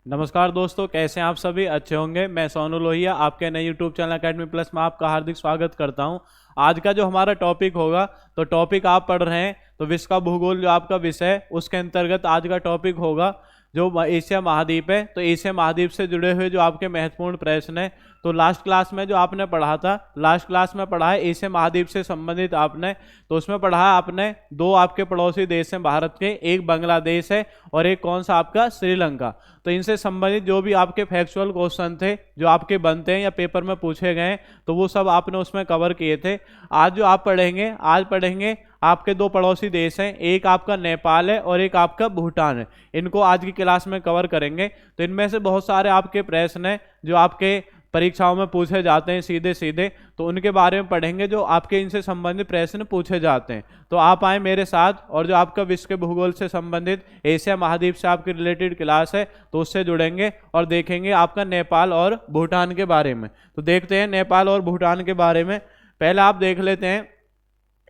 नमस्कार दोस्तों, कैसे हैं आप सभी? अच्छे होंगे। मैं सोनू लोहिया आपके नए यूट्यूब चैनल अकेडमी प्लस में आपका हार्दिक स्वागत करता हूं। आज का जो हमारा टॉपिक होगा, तो टॉपिक आप पढ़ रहे हैं तो विश्व का भूगोल जो आपका विषय है उसके अंतर्गत आज का टॉपिक होगा जो एशिया महाद्वीप है। तो एशिया महाद्वीप से जुड़े हुए जो आपके महत्वपूर्ण प्रश्न है, तो लास्ट क्लास में जो आपने पढ़ा था, लास्ट क्लास में पढ़ा है एशिया महाद्वीप से संबंधित आपने, तो उसमें पढ़ा है आपने दो आपके पड़ोसी देश हैं भारत के, एक बांग्लादेश है और एक कौन सा आपका श्रीलंका। तो इनसे संबंधित जो भी आपके फैक्चुअल क्वेश्चन थे जो आपके बनते हैं या पेपर में पूछे गए, तो वो सब आपने उसमें कवर किए थे। आज जो आप पढ़ेंगे, आज पढ़ेंगे आपके दो पड़ोसी देश हैं, एक आपका नेपाल है और एक आपका भूटान है। इनको आज की क्लास में कवर करेंगे। तो इनमें से बहुत सारे आपके प्रश्न हैं जो आपके परीक्षाओं में पूछे जाते हैं सीधे सीधे, तो उनके बारे में पढ़ेंगे जो आपके इनसे संबंधित प्रश्न पूछे जाते हैं। तो आप आए मेरे साथ और जो आपका विश्व के भूगोल से संबंधित एशिया महाद्वीप से आपकी रिलेटेड क्लास है, तो उससे जुड़ेंगे और देखेंगे आपका नेपाल और भूटान के बारे में। तो देखते हैं नेपाल और भूटान के बारे में। पहले आप देख लेते हैं,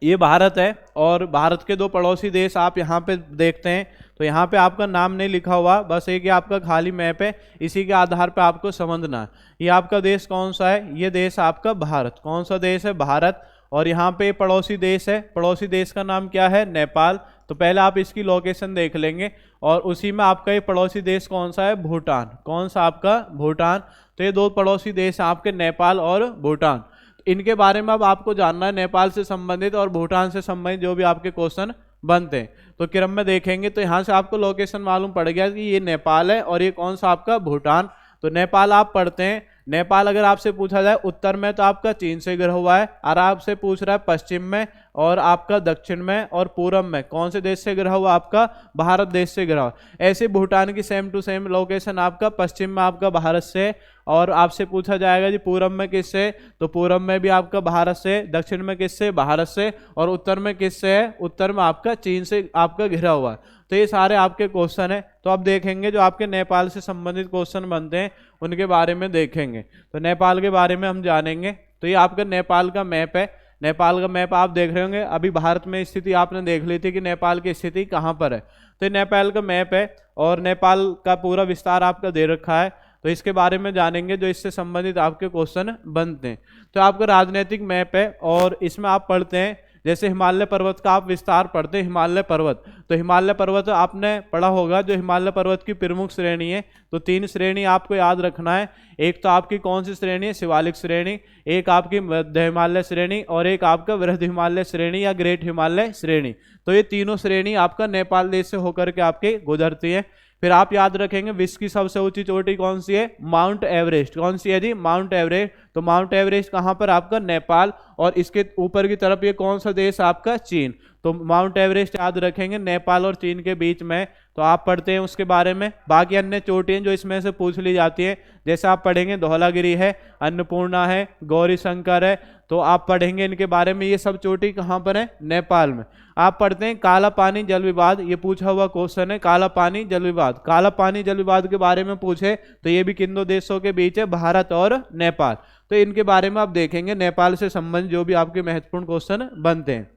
ये भारत है और भारत के दो पड़ोसी देश आप यहाँ पे देखते हैं। तो यहाँ पे आपका नाम नहीं लिखा हुआ, बस एक ये आपका खाली मैप है, इसी के आधार पे आपको समझना है। ये आपका देश कौन सा है? ये देश आपका भारत। कौन सा देश है? भारत। और यहाँ पे पड़ोसी देश है, पड़ोसी देश का नाम क्या है? नेपाल। तो पहले आप इसकी लोकेशन देख लेंगे और उसी में आपका ये पड़ोसी देश कौन सा है? भूटान। कौन सा आपका? भूटान। तो ये दो पड़ोसी देश हैं आपके, नेपाल और भूटान। इनके बारे में अब आपको जानना है, नेपाल से संबंधित और भूटान से संबंधित जो भी आपके क्वेश्चन बनते हैं। तो क्रम में देखेंगे तो यहाँ से आपको लोकेशन मालूम पड़ गया कि ये नेपाल है और ये कौन सा आपका? भूटान। तो नेपाल आप पढ़ते हैं। नेपाल अगर आपसे पूछा जाए उत्तर में तो आपका चीन से घिरा हुआ है, और आपसे पूछ रहा है पश्चिम में और आपका दक्षिण में और पूरब में कौन से देश से घिरा हुआ? आपका भारत देश से घिरा हुआ। ऐसे भूटान की सेम टू सेम लोकेशन आपका पश्चिम में आपका भारत से, और आपसे पूछा जाएगा जी पूरब में किससे, तो पूरब में भी आपका भारत से, दक्षिण में किससे? भारत से, और उत्तर में किससे है? उत्तर में आपका चीन से आपका घिरा हुआ है। तो ये सारे आपके क्वेश्चन है। तो अब देखेंगे जो आपके नेपाल से संबंधित क्वेश्चन बनते हैं उनके बारे में देखेंगे। तो नेपाल के बारे में हम जानेंगे। तो ये आपका नेपाल का मैप है। नेपाल का मैप आप देख रहे होंगे। अभी भारत में स्थिति आपने देख ली थी कि नेपाल की स्थिति कहाँ पर है। तो ये नेपाल का मैप है और नेपाल का पूरा विस्तार आपका दे रखा है। तो इसके बारे में जानेंगे जो इससे संबंधित आपके क्वेश्चन बनते हैं। तो आपका राजनीतिक मैप है और इसमें आप पढ़ते हैं, जैसे हिमालय पर्वत का आप विस्तार पढ़ते हैं, हिमालय पर्वत। तो हिमालय पर्वत आपने पढ़ा होगा, जो हिमालय पर्वत की प्रमुख श्रेणी है, तो तीन श्रेणी आपको याद रखना है। एक तो आपकी कौन सी श्रेणी है? शिवालिक श्रेणी, एक आपकी मध्य हिमालय श्रेणी और एक आपका वृहद हिमालय श्रेणी या ग्रेट हिमालय श्रेणी। तो ये तीनों श्रेणी आपका नेपाल देश से होकर के आपके गुजरती है। फिर आप याद रखेंगे विश्व की सबसे ऊंची चोटी कौन सी है? Mount Everest. कौन सी है जी? Mount Everest. तो माउंट एवरेस्ट कहाँ पर? आपका नेपाल। और इसके ऊपर की तरफ ये कौन सा देश? आपका चीन। तो माउंट एवरेस्ट याद रखेंगे नेपाल और चीन के बीच में। तो आप पढ़ते हैं उसके बारे में। बाकी अन्य चोटियां जो इसमें से पूछ ली जाती हैं, जैसे आप पढ़ेंगे धौलागिरी है, अन्नपूर्णा है, गौरी शंकर है, तो आप पढ़ेंगे इनके बारे में। ये सब चोटी कहाँ पर है? नेपाल में। आप पढ़ते हैं काला पानी जल विवाद, ये पूछा हुआ क्वेश्चन है, काला पानी जल विवाद। काला पानी जल विवाद के बारे में पूछे तो ये भी किन दो देशों के बीच है? भारत और नेपाल। तो इनके बारे में आप देखेंगे, नेपाल से संबंधित जो भी आपके महत्वपूर्ण क्वेश्चन बनते हैं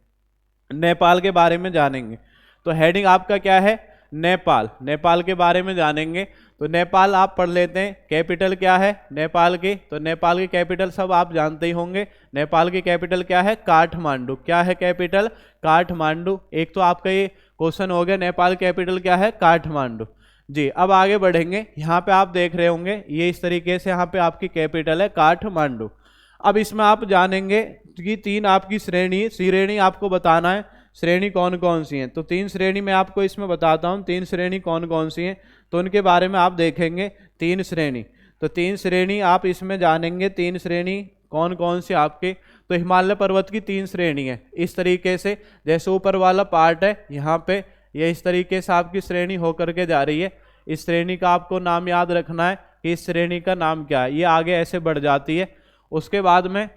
नेपाल के बारे में जानेंगे। तो हेडिंग आपका क्या है? नेपाल। नेपाल के बारे में जानेंगे। तो नेपाल आप पढ़ लेते हैं, कैपिटल क्या है नेपाल की? तो नेपाल की कैपिटल सब आप जानते ही होंगे। नेपाल की कैपिटल क्या है? काठमांडू। क्या है कैपिटल? काठमांडू। एक तो आपका ये क्वेश्चन हो गया, नेपाल कैपिटल क्या है? काठमांडू जी। अब आगे बढ़ेंगे। यहाँ पे आप देख रहे होंगे ये इस तरीके से यहाँ पे आपकी कैपिटल है काठमांडू। अब इसमें आप जानेंगे कि तीन आपकी श्रेणी आपको बताना है, श्रेणी कौन कौन सी हैं। तो तीन श्रेणी मैं आपको इसमें बताता हूँ, तीन श्रेणी कौन कौन सी हैं, तो उनके बारे में आप देखेंगे। तीन श्रेणी, तो तीन श्रेणी आप इसमें जानेंगे, तीन श्रेणी कौन कौन सी आपके। तो हिमालय पर्वत की तीन श्रेणी है इस तरीके से, जैसे ऊपर वाला पार्ट है यहाँ पे, ये इस तरीके से आपकी श्रेणी होकर के जा रही है। इस श्रेणी का आपको नाम याद रखना है कि इस श्रेणी का नाम क्या है। ये आगे ऐसे बढ़ जाती है। उसके बाद में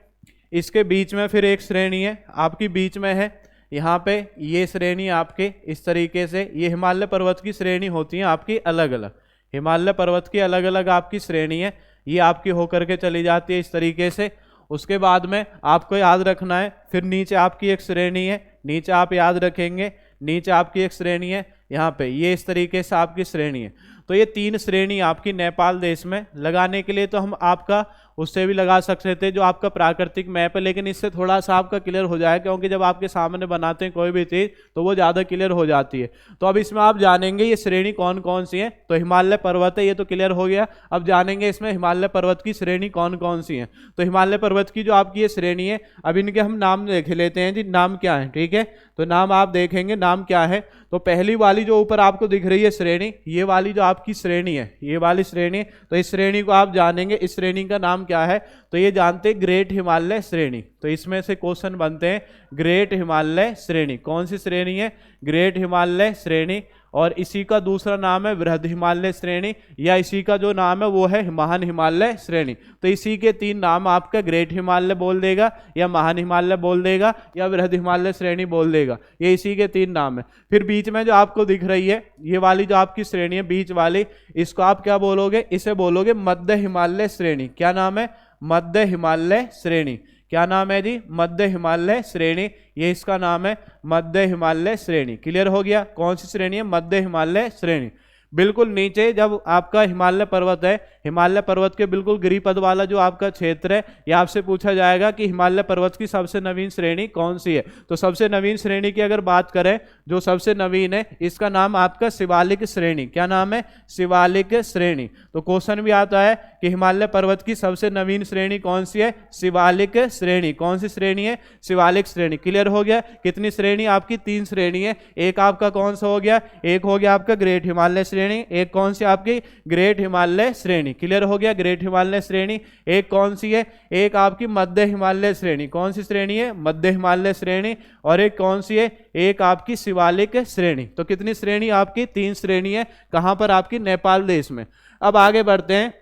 इसके बीच में फिर एक श्रेणी है आपकी, बीच में है यहाँ पे ये श्रेणी आपके इस तरीके से। ये हिमालय पर्वत की श्रेणी होती है आपकी अलग अलग, हिमालय पर्वत की अलग अलग आपकी श्रेणी है, ये आपकी होकर के चली जाती है इस तरीके से। उसके बाद में आपको याद रखना है फिर नीचे आपकी एक श्रेणी है, नीचे आप याद रखेंगे नीचे आपकी एक श्रेणी है यहाँ पे, ये इस तरीके से आपकी श्रेणी है। तो ये 3 श्रेणी आपकी नेपाल देश में। लगाने के लिए तो हम आपका उससे भी लगा सकते थे जो आपका प्राकृतिक मैप है, लेकिन इससे थोड़ा सा आपका क्लियर हो जाएगा, क्योंकि जब आपके सामने बनाते हैं कोई भी चीज़ तो वो ज़्यादा क्लियर हो जाती है। तो अब इसमें आप जानेंगे ये श्रेणी कौन कौन सी है। तो हिमालय पर्वत है, ये तो क्लियर हो गया। अब जानेंगे इसमें हिमालय पर्वत की श्रेणी कौन कौन सी है। तो हिमालय पर्वत की जो आपकी ये श्रेणी है, अब इनके हम नाम देख लेते हैं जी, नाम क्या है, ठीक है। तो नाम आप देखेंगे नाम क्या है। तो पहली वाली जो ऊपर आपको दिख रही है श्रेणी, ये वाली जो आपकी श्रेणी है, ये वाली श्रेणी, तो इस श्रेणी को आप जानेंगे। इस श्रेणी का नाम क्या है, तो ये जानते हैं ग्रेट हिमालय श्रेणी। तो इसमें से क्वेश्चन बनते हैं ग्रेट हिमालय श्रेणी। कौन सी श्रेणी है, ग्रेट हिमालय श्रेणी। और इसी का दूसरा नाम है बृहद हिमालय श्रेणी, या इसी का जो नाम है वो है महान हिमालय श्रेणी। तो इसी के 3 नाम आपका ग्रेट हिमालय बोल देगा, या महान हिमालय बोल देगा, या बृहद हिमालय श्रेणी बोल देगा। ये इसी के 3 नाम है। फिर बीच में जो आपको दिख रही है ये वाली जो आपकी श्रेणी है बीच वाली, इसको आप क्या बोलोगे, इसे बोलोगे मध्य हिमालय श्रेणी। क्या नाम है, मध्य हिमालय श्रेणी। क्या नाम है जी, मध्य हिमालय श्रेणी। ये इसका नाम है मध्य हिमालय श्रेणी। क्लियर हो गया, कौन सी श्रेणी है, मध्य हिमालय श्रेणी। बिल्कुल नीचे जब आपका हिमालय पर्वत है, हिमालय पर्वत के बिल्कुल गिरिपद वाला जो आपका क्षेत्र है, ये आपसे पूछा जाएगा कि हिमालय पर्वत की सबसे नवीन श्रेणी कौन सी है। तो सबसे नवीन श्रेणी की अगर बात करें, जो सबसे नवीन है इसका नाम आपका शिवालिक श्रेणी। क्या नाम है, शिवालिक श्रेणी। तो क्वेश्चन भी आता है कि हिमालय पर्वत की सबसे नवीन श्रेणी कौन सी है, शिवालिक श्रेणी। कौन सी श्रेणी है, शिवालिक श्रेणी। क्लियर हो गया, कितनी श्रेणी आपकी, 3 श्रेणी है। एक आपका कौन सा हो गया, एक हो गया आपका ग्रेट हिमालय श्रेणी, एक कौन सी आपकी ग्रेट हिमालय श्रेणी। क्लियर हो गया, ग्रेट हिमालय श्रेणी। एक कौन सी है, एक आपकी मध्य हिमालय श्रेणी। कौन सी श्रेणी है, मध्य हिमालय श्रेणी। और एक कौन सी है, एक आपकी शिवालिक श्रेणी। तो कितनी श्रेणी आपकी, 3 श्रेणी है। कहां पर, आपकी नेपाल देश में। अब आगे बढ़ते हैं,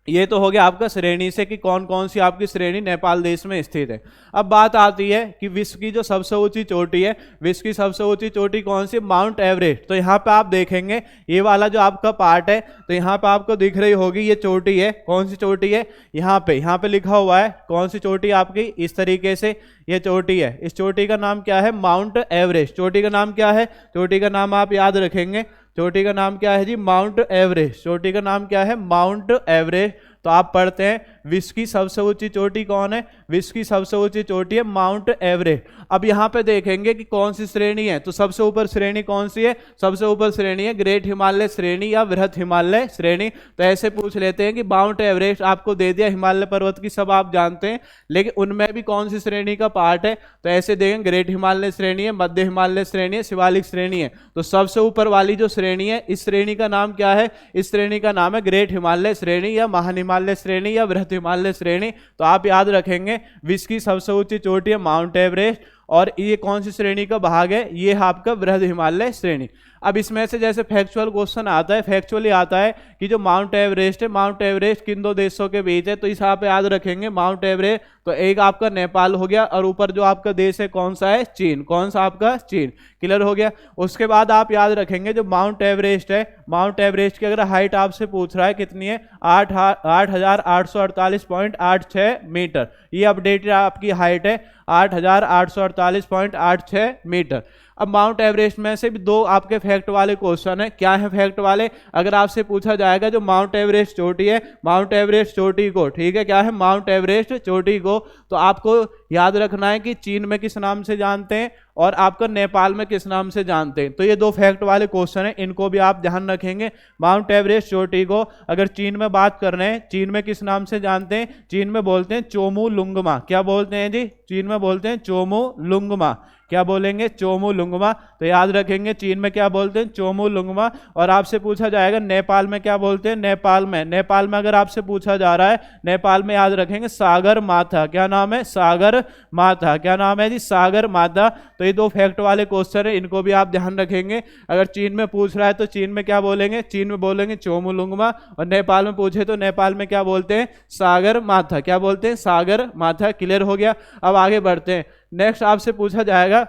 ये तो हो गया आपका श्रेणी से कि कौन कौन सी आपकी श्रेणी नेपाल देश में स्थित है। अब बात आती है कि विश्व की जो सबसे ऊंची चोटी है, विश्व की सबसे ऊंची चोटी कौन सी, माउंट एवरेस्ट। तो यहाँ पे आप देखेंगे ये वाला जो आपका पार्ट है, तो यहाँ पे आपको दिख रही होगी ये चोटी है। कौन सी चोटी है, यहाँ पे लिखा हुआ है कौन सी चोटी आपकी, इस तरीके से ये चोटी है। इस चोटी का नाम क्या है, माउंट एवरेस्ट। चोटी का नाम क्या है, चोटी का नाम आप याद रखेंगे, चोटी का नाम क्या है जी, माउंट एवरेस्ट। चोटी का नाम क्या है, माउंट एवरेस्ट। तो आप पढ़ते हैं विश्व की सबसे ऊंची चोटी कौन है, विश्व की सबसे ऊंची चोटी है माउंट एवरेस्ट। अब यहाँ पे देखेंगे कि कौन सी श्रेणी है, तो सबसे ऊपर श्रेणी कौन सी है, सबसे ऊपर श्रेणी है ग्रेट हिमालय श्रेणी या बृहद हिमालय श्रेणी। तो ऐसे पूछ लेते हैं कि माउंट एवरेस्ट आपको दे दिया, हिमालय पर्वत की सब आप जानते हैं, लेकिन उनमें भी कौन सी श्रेणी का पार्ट है। तो ऐसे देखेंगे ग्रेट हिमालय श्रेणी है, मध्य हिमालय श्रेणी है, शिवालिक श्रेणी है। तो सबसे ऊपर वाली जो श्रेणी है, इस श्रेणी का नाम क्या है, इस श्रेणी का नाम है ग्रेट हिमालय श्रेणी या महान हिमालय श्रेणी या बृहद हिमालय श्रेणी। तो आप याद रखेंगे विश्व की सबसे ऊंची चोटी है माउंट एवरेस्ट, और ये कौन सी श्रेणी का भाग है, ये है आपका बृहद हिमालय श्रेणी। अब इसमें से जैसे फैक्चुअल क्वेश्चन आता है, फैक्चुअली आता है कि जो माउंट एवरेस्ट है, माउंट एवरेस्ट किन 2 देशों के बीच है। तो इस आप याद रखेंगे माउंट एवरेस्ट, तो एक आपका नेपाल हो गया, और ऊपर जो आपका देश है कौन सा है, चीन। कौन सा आपका, चीन। क्लियर हो गया। उसके बाद आप याद रखेंगे जो माउंट एवरेस्ट है, माउंट एवरेस्ट की अगर हाइट आपसे पूछ रहा है कितनी है, 8,848.86 मीटर। ये अपडेटेड आपकी हाइट है, 8,848.86 मीटर। अब माउंट एवरेस्ट में से भी 2 आपके फैक्ट वाले क्वेश्चन है। क्या है फैक्ट वाले, अगर आपसे पूछा जाएगा जो माउंट एवरेस्ट चोटी है, माउंट एवरेस्ट चोटी को, ठीक है, क्या है, माउंट एवरेस्ट चोटी को, तो आपको याद रखना है कि चीन में किस नाम से जानते हैं और आपका नेपाल में किस नाम से जानते हैं। तो ये 2 फैक्ट वाले क्वेश्चन है, इनको भी आप ध्यान रखेंगे। माउंट एवरेस्ट चोटी को अगर चीन में बात कर रहे हैं, चीन में किस नाम से जानते हैं, चीन में बोलते हैं चोमू लुंगमा। क्या बोलते हैं जी, चीन में बोलते हैं चोमू लुंगमा। क्या बोलेंगे, चोमू लुंगमा। तो याद रखेंगे चीन में क्या बोलते हैं, चोमू लुंगमा। और आपसे पूछा जाएगा नेपाल में क्या बोलते हैं, नेपाल में अगर आपसे पूछा जा रहा है, नेपाल में याद रखेंगे सागर माथा। क्या नाम है, सागर माथा। क्या नाम है जी, सागर माथा। तो ये 2 फैक्ट वाले क्वेश्चन है, इनको भी आप ध्यान रखेंगे। अगर चीन में पूछ रहा है तो चीन में क्या बोलेंगे, चीन में बोलेंगे चोमू लुंगमा, और नेपाल में पूछे तो नेपाल में क्या बोलते हैं, सागर माथा। क्या बोलते हैं, सागर माथा। क्लियर हो गया। अब आगे बढ़ते हैं। नेक्स्ट आपसे पूछा जाएगा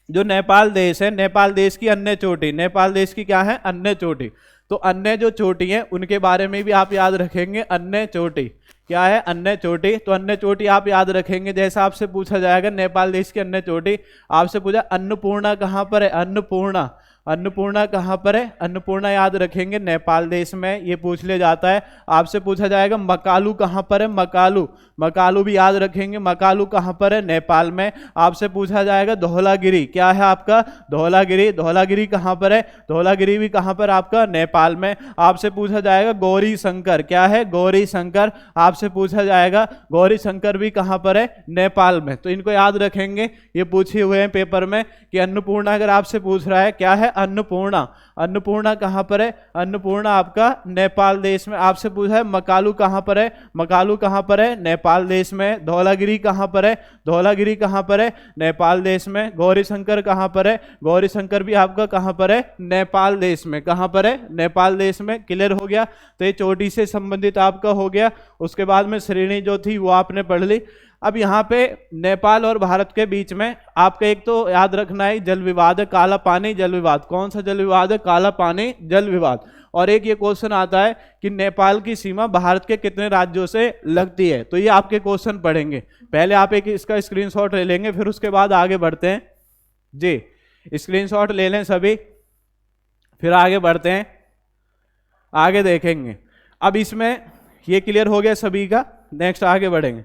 जो नेपाल देश है, नेपाल देश की अन्य चोटी, नेपाल देश की क्या है, अन्य चोटी। तो अन्य जो चोटी है उनके बारे में भी आप याद रखेंगे। अन्य चोटी क्या है, अन्य चोटी। तो अन्य चोटी आप याद रखेंगे, जैसा आपसे पूछा जाएगा नेपाल देश की अन्य चोटी, आपसे पूछा अन्नपूर्णा कहाँ पर है, अन्नपूर्णा। अन्नपूर्णा कहाँ पर है? अन्नपूर्णा याद रखेंगे नेपाल देश में, ये पूछ लिया जाता है। आपसे पूछा जाएगा मकालू कहाँ पर है? मकालू, मकालू भी याद रखेंगे। मकालू कहाँ पर है? नेपाल में। आपसे पूछा जाएगा धौलागिरी, क्या है आपका? धौलागिरी, धौलागिरी कहाँ पर है? धौलागिरी भी कहाँ पर? आपका नेपाल में। आपसे पूछा जाएगा गौरी शंकर, क्या है? गौरी शंकर। आपसे पूछा जाएगा गौरी शंकर भी कहाँ पर है? नेपाल में। तो इनको याद रखेंगे, ये पूछे हुए हैं पेपर में कि अन्नपूर्णा अगर आपसे पूछ रहा है, क्या है? अन्नपूर्णा। अन्नपूर्णा कहाँ पर है? अन्नपूर्णा आपका नेपाल देश में। आपसे पूछा है मकालू कहाँ पर है? मकालू कहाँ पर है? नेपाल देश में। धौलागिरी कहाँ पर है? धौलागिरी कहाँ पर है? नेपाल देश में। गौरी शंकर कहाँ पर है? गौरी शंकर भी आपका कहाँ पर है? नेपाल देश में। कहाँ पर है? नेपाल देश में। क्लियर हो गया? तो ये चोटी से संबंधित आपका हो गया। उसके बाद में श्रेणी जो थी वो आपने पढ़ ली। अब यहाँ पे नेपाल और भारत के बीच में आपका एक तो याद रखना है जल विवाद है, काला पानी जल विवाद। कौन सा जल विवाद है? काला पानी जल विवाद। और एक ये क्वेश्चन आता है कि नेपाल की सीमा भारत के कितने राज्यों से लगती है? तो ये आपके क्वेश्चन पढ़ेंगे। पहले आप एक इसका स्क्रीनशॉट ले लेंगे, फिर उसके बाद आगे बढ़ते हैं जी। स्क्रीनशॉट ले लें सभी, फिर आगे बढ़ते हैं, आगे देखेंगे। अब इसमें ये क्लियर हो गया सभी का। नेक्स्ट आगे बढ़ेंगे।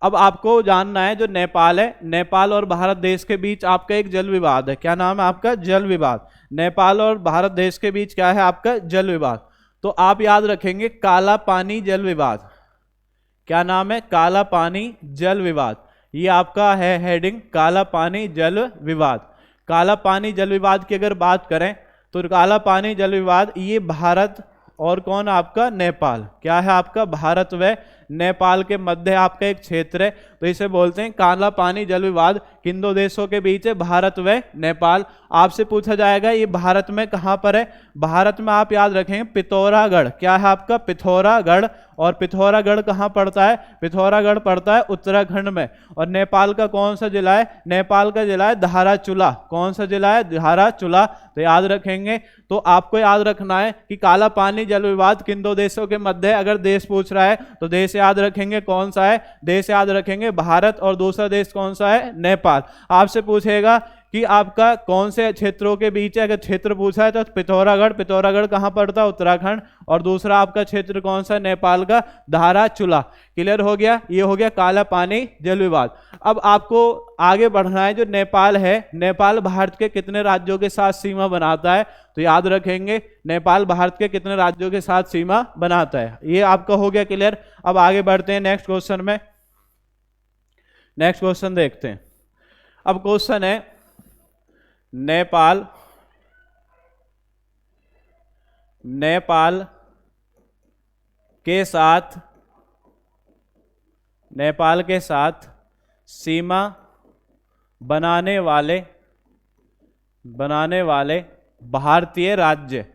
अब आपको जानना है जो नेपाल है, नेपाल और भारत देश के बीच आपका एक जल विवाद है। क्या नाम है आपका? जल विवाद। नेपाल और भारत देश के बीच क्या है आपका? जल विवाद। तो आप याद रखेंगे काला पानी जल विवाद। क्या नाम है? काला पानी जल विवाद। ये आपका है हेडिंग, काला पानी जल विवाद। काला पानी जल विवाद की अगर बात करें तो काला पानी जल विवाद ये भारत और कौन? आपका नेपाल। क्या है आपका? भारत व नेपाल के मध्य आपका एक क्षेत्र है, तो इसे बोलते हैं काला पानी जल विवाद। किन दो देशों के बीच है? भारत व नेपाल। आपसे पूछा जाएगा ये भारत में कहां पर है? भारत में आप याद रखेंगे पिथौरागढ़। क्या है आपका? पिथौरागढ़। और पिथौरागढ़ कहां पड़ता है? पिथौरागढ़ पड़ता है उत्तराखंड में। और नेपाल का कौन सा जिला है? नेपाल का जिला है धाराचूला। कौन सा जिला है? धाराचूला। तो याद रखेंगे। तो आपको याद रखना है कि काला पानी जल विवाद किन दो देशों के मध्य है। अगर देश पूछ रहा है तो देश याद रखेंगे कौन सा है? देश याद रखेंगे भारत, और दूसरा देश कौन सा है? नेपाल। आपसे पूछेगा कि आपका कौन से क्षेत्रों के बीच है। अगर क्षेत्र पूछा है तो पिथौरागढ़। पिथौरागढ़ कहां पड़ता है? उत्तराखंड। और दूसरा आपका क्षेत्र कौन सा? नेपाल का धाराचूला। क्लियर हो गया? ये हो गया काला पानी जल विवाद। अब आपको आगे बढ़ना है। जो नेपाल है, नेपाल भारत के कितने राज्यों के साथ सीमा बनाता है? तो याद रखेंगे नेपाल भारत के कितने राज्यों के साथ सीमा बनाता है। ये आपका हो गया क्लियर। अब आगे बढ़ते हैं नेक्स्ट क्वेश्चन में। नेक्स्ट क्वेश्चन देखते हैं। अब क्वेश्चन है नेपाल के साथ सीमा बनाने वाले भारतीय राज्य,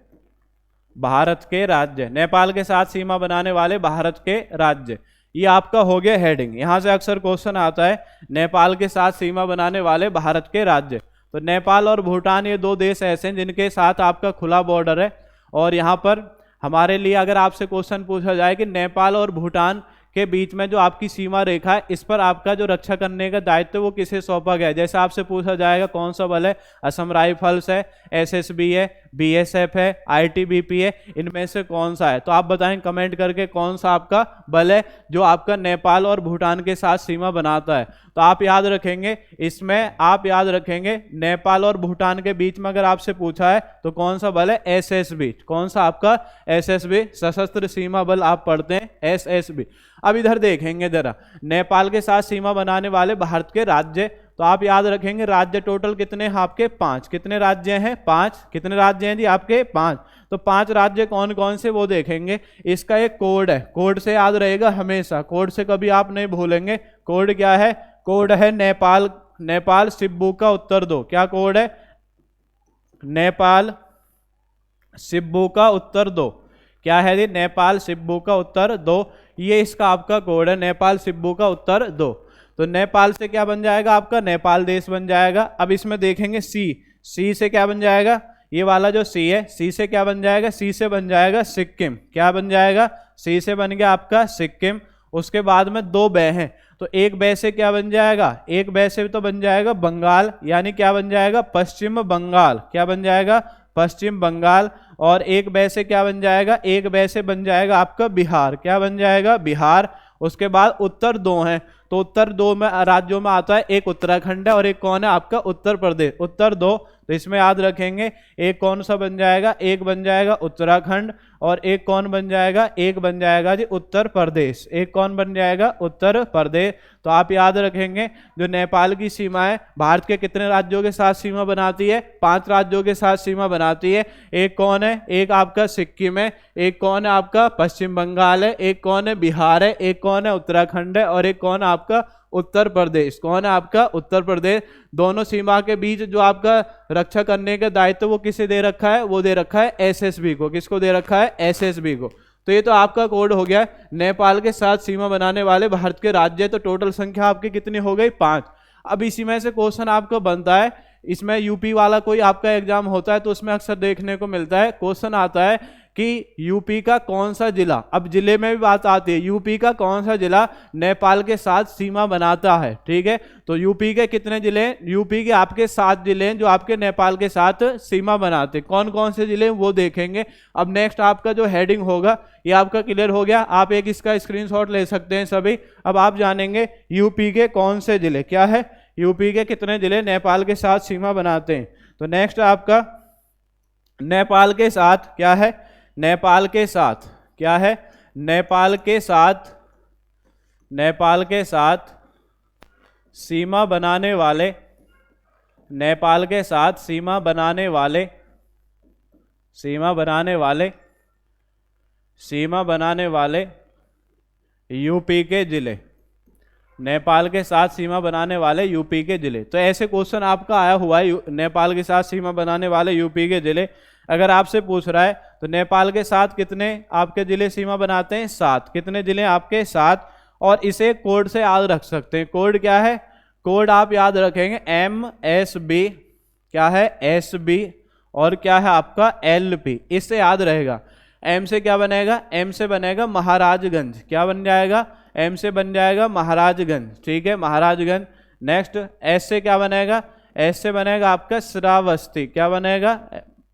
भारत के राज्य, नेपाल के साथ सीमा बनाने वाले भारत के राज्य। ये आपका हो गया हेडिंग। यहां से अक्सर क्वेश्चन आता है नेपाल के साथ सीमा बनाने वाले भारत के राज्य। तो नेपाल और भूटान ये दो देश ऐसे हैं जिनके साथ आपका खुला बॉर्डर है। और यहाँ पर हमारे लिए अगर आपसे क्वेश्चन पूछा जाए कि नेपाल और भूटान के बीच में जो आपकी सीमा रेखा है, इस पर आपका जो रक्षा करने का दायित्व वो किसे सौंपा गया है। जैसे आपसे पूछा जाएगा कौन सा बल है? असम राइफल्स है, एसएसबी है, बीएसएफ है, आईटीबीपी है, इनमें से कौन सा है? तो आप बताएं कमेंट करके कौन सा आपका बल है जो आपका नेपाल और भूटान के साथ सीमा बनाता है। तो आप याद रखेंगे, इसमें आप याद रखेंगे नेपाल और भूटान के बीच में अगर आपसे पूछा है तो कौन सा बल है? एसएसबी। कौन सा आपका? एसएसबी, सशस्त्र सीमा बल आप पढ़ते हैं, एसएसबी। अब इधर देखेंगे जरा, नेपाल के साथ सीमा बनाने वाले भारत के राज्य। तो आप याद रखेंगे राज्य टोटल कितने हैं आपके? 5। कितने राज्य हैं? 5। कितने राज्य हैं जी आपके? 5। तो 5 राज्य कौन कौन से वो देखेंगे। इसका एक कोड है, कोड से याद रहेगा हमेशा, कोड से कभी आप नहीं भूलेंगे। कोड क्या है? कोड है नेपाल सिब्बू का उत्तर दो। क्या कोड है? नेपाल सिब्बू का उत्तर दो। क्या है जी? नेपाल सिब्बू का उत्तर दो। ये इसका आपका कोड है, नेपाल सिब्बू का उत्तर दो। तो नेपाल से क्या बन जाएगा आपका? नेपाल देश बन जाएगा। अब इसमें देखेंगे सी से क्या बन जाएगा? ये वाला जो सी है, सी से क्या बन जाएगा? सी से बन जाएगा सिक्किम। क्या बन जाएगा? सी से बन गया आपका सिक्किम। उसके बाद में 2 बै हैं, तो एक बै से क्या बन जाएगा, एक बै से तो बन जाएगा बंगाल, यानी क्या बन जाएगा, पश्चिम बंगाल, क्या बन जाएगा, पश्चिम बंगाल। और एक बै से क्या बन जाएगा, एक बै से बन जाएगा आपका बिहार, क्या बन जाएगा, बिहार। उसके बाद उत्तर 2 हैं, तो उत्तर 2 में राज्यों में आता है, एक उत्तराखंड है और एक कौन है आपका उत्तर प्रदेश। उत्तर 2, तो इसमें याद रखेंगे एक कौन सा बन जाएगा, एक बन जाएगा उत्तराखंड और एक कौन बन जाएगा, एक बन जाएगा जी उत्तर प्रदेश, एक कौन बन जाएगा, उत्तर प्रदेश। तो आप याद रखेंगे जो नेपाल की सीमा है भारत के कितने राज्यों के साथ सीमा बनाती है, 5 राज्यों के साथ सीमा बनाती है। एक कौन है, एक आपका सिक्किम है, एक कौन है आपका पश्चिम बंगाल है, एक कौन है बिहार है, एक कौन है उत्तराखंड है और एक कौन है आपका उत्तर प्रदेश। कौन है आपका उत्तर प्रदेश। दोनों सीमा के बीच जो आपका रक्षा करने का दायित्व वो किसे दे रखा है, वो दे रखा है एसएसबी को। किसको दे रखा है, एसएसबी को। तो ये तो आपका कोड हो गया नेपाल के साथ सीमा बनाने वाले भारत के राज्य। तो टोटल संख्या आपकी कितनी हो गई, 5। अब इसी में से क्वेश्चन आपका बनता है, इसमें यूपी वाला कोई आपका एग्जाम होता है तो उसमें अक्सर देखने को मिलता है, क्वेश्चन आता है कि यूपी का कौन सा जिला, अब जिले में भी बात आती है, यूपी का कौन सा जिला नेपाल के साथ सीमा बनाता है। ठीक है, तो यूपी के कितने जिले, यूपी के आपके 7 जिले हैं जो आपके नेपाल के साथ सीमा बनाते हैं। कौन कौन से जिले वो देखेंगे। अब नेक्स्ट आपका जो हेडिंग होगा ये आपका क्लियर हो गया, आप एक इसका स्क्रीनशॉट ले सकते हैं सभी। अब आप जानेंगे यूपी के कौन से जिले, क्या है, यूपी के कितने जिले नेपाल के साथ सीमा बनाते हैं। तो नेक्स्ट आपका नेपाल के साथ क्या है, नेपाल के साथ क्या है, नेपाल के साथ, नेपाल के साथ सीमा बनाने वाले, नेपाल के साथ सीमा बनाने वाले, सीमा बनाने वाले, सीमा बनाने वाले यूपी के जिले, नेपाल के साथ सीमा बनाने वाले यूपी के जिले। तो ऐसे क्वेश्चन आपका आया हुआ है, नेपाल के साथ सीमा बनाने वाले यूपी के जिले। अगर आपसे पूछ रहा है तो नेपाल के साथ कितने आपके जिले सीमा बनाते हैं, 7। कितने जिले आपके, 7। और इसे कोड से याद रख सकते हैं। कोड क्या है, कोड आप याद रखेंगे MSB, क्या है SB, और क्या है आपका LP, इससे याद रहेगा। M से क्या बनेगा, M से बनेगा महाराजगंज, क्या बन जाएगा, M से बन जाएगा महाराजगंज। ठीक है, महाराजगंज। नेक्स्ट S से क्या बनेगा, S से बनेगा आपका श्रावस्ती, क्या बनेगा,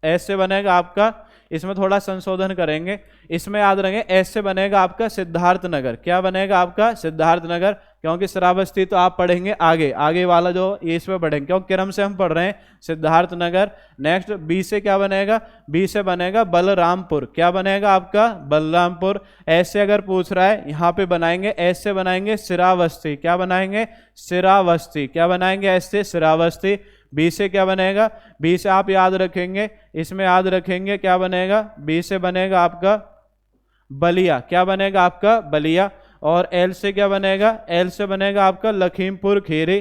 S से बनेगा आपका, इसमें थोड़ा संशोधन करेंगे, इसमें याद रखेंगे S से बनेगा आपका सिद्धार्थनगर, क्या बनेगा आपका सिद्धार्थनगर, क्योंकि श्रावस्ती तो आप पढ़ेंगे आगे, आगे वाला जो ये इसमें पढ़ेंगे क्योंकि क्रम से हम पढ़ रहे हैं सिद्धार्थनगर। नेक्स्ट B से क्या बनेगा, B से बनेगा बलरामपुर, क्या बनेगा आपका बलरामपुर। S से अगर पूछ रहा है यहाँ पे बनाएंगे, S से बनाएंगे श्रावस्ती, क्या बनाएंगे श्रावस्ती, क्या बनाएंगे S से श्रावस्ती। B से क्या बनेगा, B से आप याद रखेंगे, इसमें याद रखेंगे क्या बनेगा, B से बनेगा आपका बलिया, क्या बनेगा आपका बलिया। और L से क्या बनेगा, L से बनेगा आपका लखीमपुर खीरी,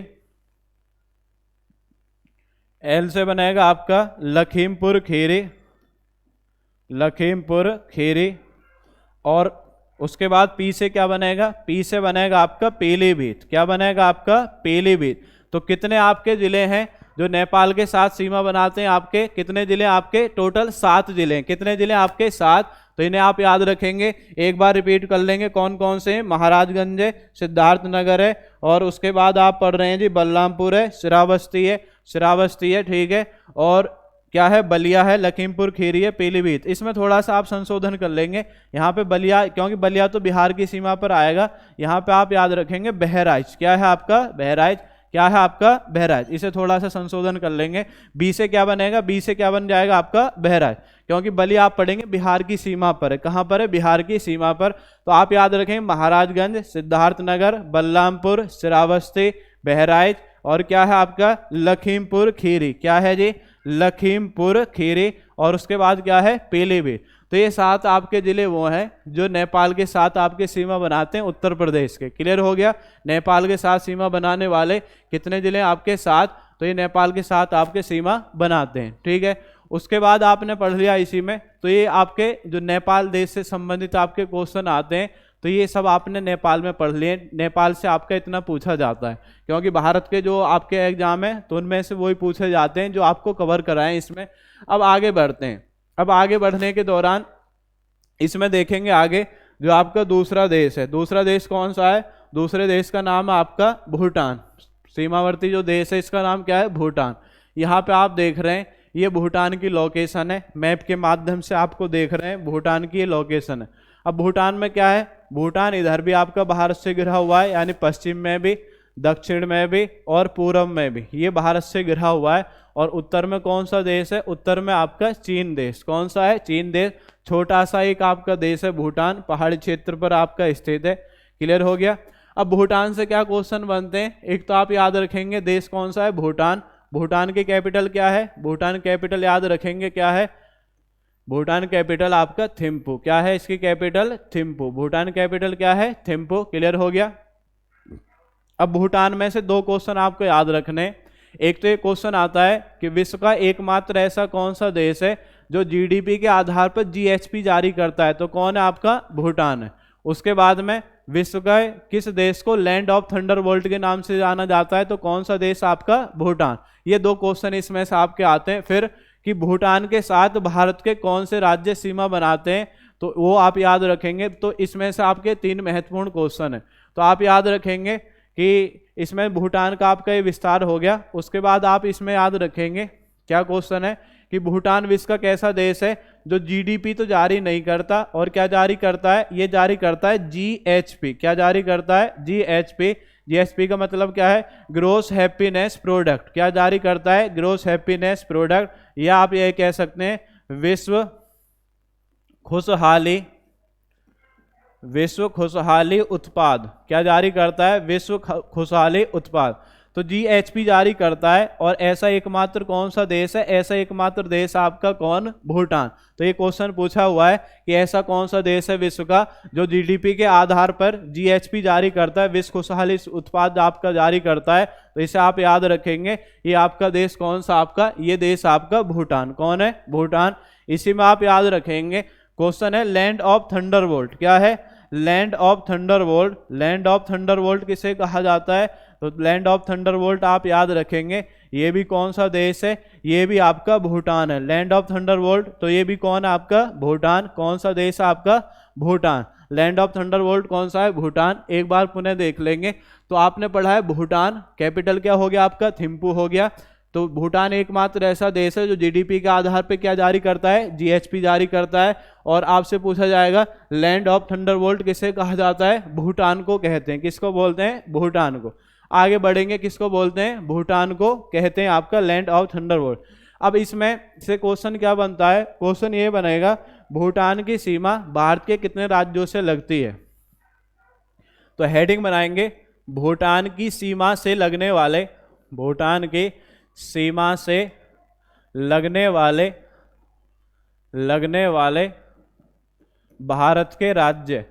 L से बनेगा आपका लखीमपुर खीरी, लखीमपुर खीरी। और उसके बाद P से क्या बनेगा, P से बनेगा आपका पीलीभीत, क्या बनेगा आपका पीलीभीत। तो कितने आपके जिले हैं जो नेपाल के साथ सीमा बनाते हैं, आपके कितने जिले आपके, टोटल 7 जिले हैं। कितने जिले आपके, 7। तो इन्हें आप याद रखेंगे, एक बार रिपीट कर लेंगे कौन कौन से हैं, महाराजगंज है, सिद्धार्थनगर है, और उसके बाद आप पढ़ रहे हैं जी बलरामपुर है, श्रावस्ती है, श्रावस्ती है, ठीक है, और क्या है बलिया है, लखीमपुर खीरी है, पीलीभीत। इसमें थोड़ा सा आप संशोधन कर लेंगे, यहाँ पे बलिया, क्योंकि बलिया तो बिहार की सीमा पर आएगा, यहाँ पे आप याद रखेंगे बहराइच, क्या है आपका बहराइच, क्या है आपका बहराइच। इसे थोड़ा सा संशोधन कर लेंगे। B से क्या बनेगा, B से क्या बन जाएगा आपका बहराइच, क्योंकि बलिया आप पढ़ेंगे बिहार की सीमा पर है। कहाँ पर है, बिहार की सीमा पर। तो आप याद रखेंगे महाराजगंज, सिद्धार्थनगर, बलरामपुर, श्रावस्ती, बहराइच, और क्या है आपका लखीमपुर खीरी, क्या है जी लखीमपुर खीरी। और उसके बाद क्या है पीलीभीत। तो ये 7 आपके जिले वो हैं जो नेपाल के साथ आपके सीमा बनाते हैं, उत्तर प्रदेश के। क्लियर हो गया, नेपाल के साथ सीमा बनाने वाले कितने जिले आपके, 7। तो ये नेपाल के साथ आपके सीमा बनाते हैं, ठीक है। उसके बाद आपने पढ़ लिया इसी में, तो ये आपके जो नेपाल देश से संबंधित आपके क्वेश्चन आते हैं, तो ये सब आपने नेपाल में पढ़ लिए। नेपाल से आपका इतना पूछा जाता है, क्योंकि भारत के जो आपके एग्जाम है तो उनमें से वही पूछे जाते हैं जो आपको कवर कराएं इसमें। अब आगे बढ़ते हैं। अब आगे बढ़ने के दौरान इसमें देखेंगे आगे जो आपका दूसरा देश है, दूसरा देश कौन सा है? दूसरे देश का नाम है आपका भूटान। सीमावर्ती जो देश है इसका नाम क्या है? भूटान। यहाँ पे आप देख रहे हैं ये भूटान की लोकेशन है, मैप के माध्यम से आपको देख रहे हैं भूटान की ये लोकेशन है। अब भूटान में क्या है? भूटान इधर भी आपका भारत से घिरा हुआ है, यानी पश्चिम में भी, दक्षिण में भी और पूर्व में भी ये भारत से घिरा हुआ है। और उत्तर में कौन सा देश है? उत्तर में आपका चीन देश। कौन सा है? चीन देश। छोटा सा एक आपका देश है भूटान, पहाड़ी क्षेत्र पर आपका स्थित है। क्लियर हो गया? अब भूटान से क्या क्वेश्चन बनते हैं? एक तो आप याद रखेंगे देश कौन सा है? भूटान। भूटान की कैपिटल क्या है? भूटान कैपिटल याद रखेंगे क्या है? भूटान कैपिटल आपका थिम्पू। क्या है इसकी कैपिटल? थिम्पू। भूटान कैपिटल क्या है? थिम्पू। क्लियर हो गया? अब भूटान में से दो क्वेश्चन आपको याद रखने। एक तो ये क्वेश्चन आता है कि विश्व का एकमात्र ऐसा कौन सा देश है जो जीडीपी के आधार पर जीएचपी जारी करता है? तो कौन है आपका? भूटान है। उसके बाद में विश्व का किस देश को लैंड ऑफ थंडरबोल्ट के नाम से जाना जाता है? तो कौन सा देश आपका? भूटान। ये दो क्वेश्चन इसमें से आपके आते हैं। फिर कि भूटान के साथ भारत के कौन से राज्य सीमा बनाते हैं? तो वो आप याद रखेंगे। तो इसमें से आपके तीन महत्वपूर्ण क्वेश्चन है, तो आप याद रखेंगे कि इसमें भूटान का आपका ये विस्तार हो गया। उसके बाद आप इसमें याद रखेंगे क्या क्वेश्चन है कि भूटान विश्व का कैसा देश है जो जीडीपी तो जारी नहीं करता और क्या जारी करता है? ये जारी करता है जीएचपी। क्या जारी करता है? जीएचपी। जीएचपी का मतलब क्या है? Gross happiness product. क्या जारी करता है? Gross happiness product. या आप ये कह सकते हैं विश्व खुशहाली उत्पाद। क्या जारी करता है? विश्व खुशहाली उत्पाद। तो जीएचपी जारी करता है। और ऐसा एकमात्र कौन सा देश है? ऐसा एकमात्र देश आपका कौन? भूटान। तो ये क्वेश्चन पूछा हुआ है कि ऐसा कौन सा देश है विश्व का जो जीडीपी के आधार पर जीएचपी जारी करता है, विश्व खुशहाली उत्पाद आपका जारी करता है। तो इसे आप याद रखेंगे। ये आपका देश कौन सा आपका? ये देश आपका भूटान। कौन है? भूटान। इसी में आप याद रखेंगे क्वेश्चन है लैंड ऑफ थंडरबोल्ट। क्या है? Land of Thunderbolt. Land of Thunderbolt किसे कहा जाता है? तो लैंड ऑफ थंडरबोल्ट आप याद रखेंगे ये भी कौन सा देश है? ये भी आपका भूटान है। लैंड ऑफ थंडरबोल्ट तो ये भी कौन है आपका? भूटान। कौन सा देश है आपका? भूटान। लैंड ऑफ थंडरबोल्ट कौन सा है? भूटान। एक बार पुनः देख लेंगे। तो आपने पढ़ा है भूटान, कैपिटल क्या हो गया आपका? थिम्पू हो गया। तो भूटान एकमात्र ऐसा देश है जो जीडीपी के आधार पर क्या जारी करता है? जीएचपी जारी करता है। और आपसे पूछा जाएगा लैंड ऑफ थंडरबोल्ट किसे कहा जाता है? भूटान को कहते हैं। किसको बोलते हैं? भूटान को। आगे बढ़ेंगे, किसको बोलते हैं? भूटान को कहते हैं आपका लैंड ऑफ थंडरबोल्ट। अब इसमें से क्वेश्चन क्या बनता है? क्वेश्चन ये बनेगा भूटान की सीमा भारत के कितने राज्यों से लगती है? तो हेडिंग बनाएंगे भूटान की सीमा से लगने वाले, भूटान की सीमा से लगने वाले भारत के राज्य,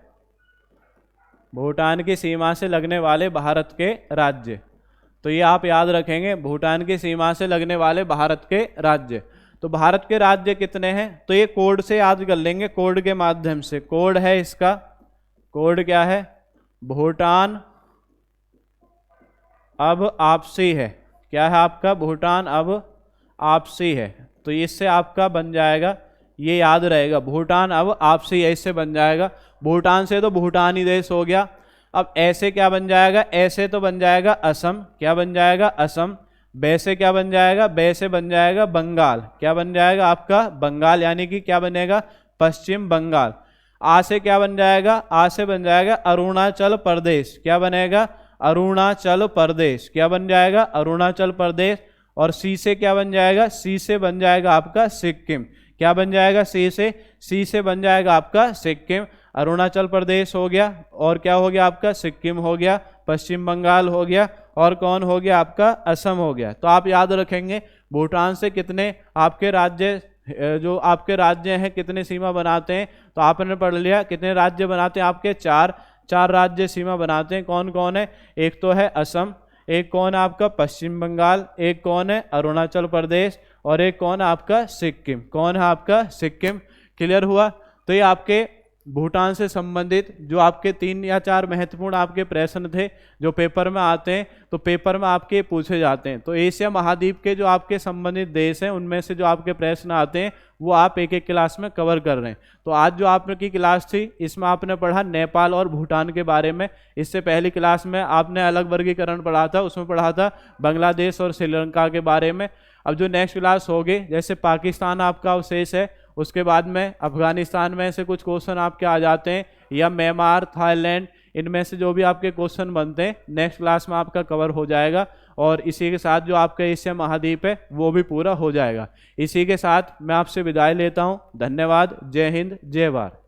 भूटान की सीमा से लगने वाले भारत के राज्य। तो ये आप याद रखेंगे भूटान की सीमा से लगने वाले भारत के राज्य। तो भारत के राज्य कितने हैं? तो ये कोड से याद कर लेंगे, कोड के माध्यम से। कोड है इसका, कोड क्या है? भूटान अब आपसी है। क्या है आपका? भूटान अब आपसी है। तो इससे आपका बन जाएगा, ये याद रहेगा, भूटान अब आपसी है, इससे बन जाएगा। भूटान से तो भूटान ही देश हो गया। अब ऐसे क्या बन जाएगा? ऐसे तो बन जाएगा असम। क्या बन जाएगा? असम। बे से क्या बन जाएगा? बे से बन जाएगा बंगाल। क्या बन जाएगा आपका? बंगाल, यानी कि क्या बनेगा? पश्चिम बंगाल। आ से क्या बन जाएगा? आ से बन जाएगा अरुणाचल प्रदेश। क्या बनेगा? अरुणाचल प्रदेश। क्या बन जाएगा? अरुणाचल प्रदेश। और सी से क्या बन जाएगा? सी से बन जाएगा आपका सिक्किम। क्या बन जाएगा? सी से बन जाएगा आपका सिक्किम। अरुणाचल प्रदेश हो गया, और क्या हो गया आपका? सिक्किम हो गया, पश्चिम बंगाल हो गया, और कौन हो गया आपका? असम हो गया। तो आप याद रखेंगे भूटान से कितने आपके राज्य, जो आपके राज्य हैं कितने सीमा बनाते हैं? तो आपने पढ़ लिया कितने राज्य बनाते हैं आपके? चार राज्य सीमा बनाते हैं। कौन कौन है? एक तो है असम, एक कौन है आपका? पश्चिम बंगाल, एक कौन है? अरुणाचल प्रदेश, और एक कौन है आपका? सिक्किम। कौन है आपका? सिक्किम। क्लियर हुआ? तो ये आपके भूटान से संबंधित जो आपके 3 या 4 महत्वपूर्ण आपके प्रश्न थे जो पेपर में आते हैं, तो पेपर में आपके पूछे जाते हैं। तो एशिया महाद्वीप के जो आपके संबंधित देश हैं उनमें से जो आपके प्रश्न आते हैं वो आप एक एक क्लास में कवर कर रहे हैं। तो आज जो आपकी क्लास थी इसमें आपने पढ़ा नेपाल और भूटान के बारे में। इससे पहली क्लास में आपने अलग वर्गीकरण पढ़ा था, उसमें पढ़ा था बांग्लादेश और श्रीलंका के बारे में। अब जो नेक्स्ट क्लास होगी, जैसे पाकिस्तान आपका अवशेष है, उसके बाद में अफगानिस्तान में से कुछ क्वेश्चन आपके आ जाते हैं, या म्यांमार, थाईलैंड, इनमें से जो भी आपके क्वेश्चन बनते हैं नेक्स्ट क्लास में आपका कवर हो जाएगा। और इसी के साथ जो आपका एशिया महाद्वीप है वो भी पूरा हो जाएगा। इसी के साथ मैं आपसे विदाई लेता हूँ। धन्यवाद। जय हिंद, जय भारत।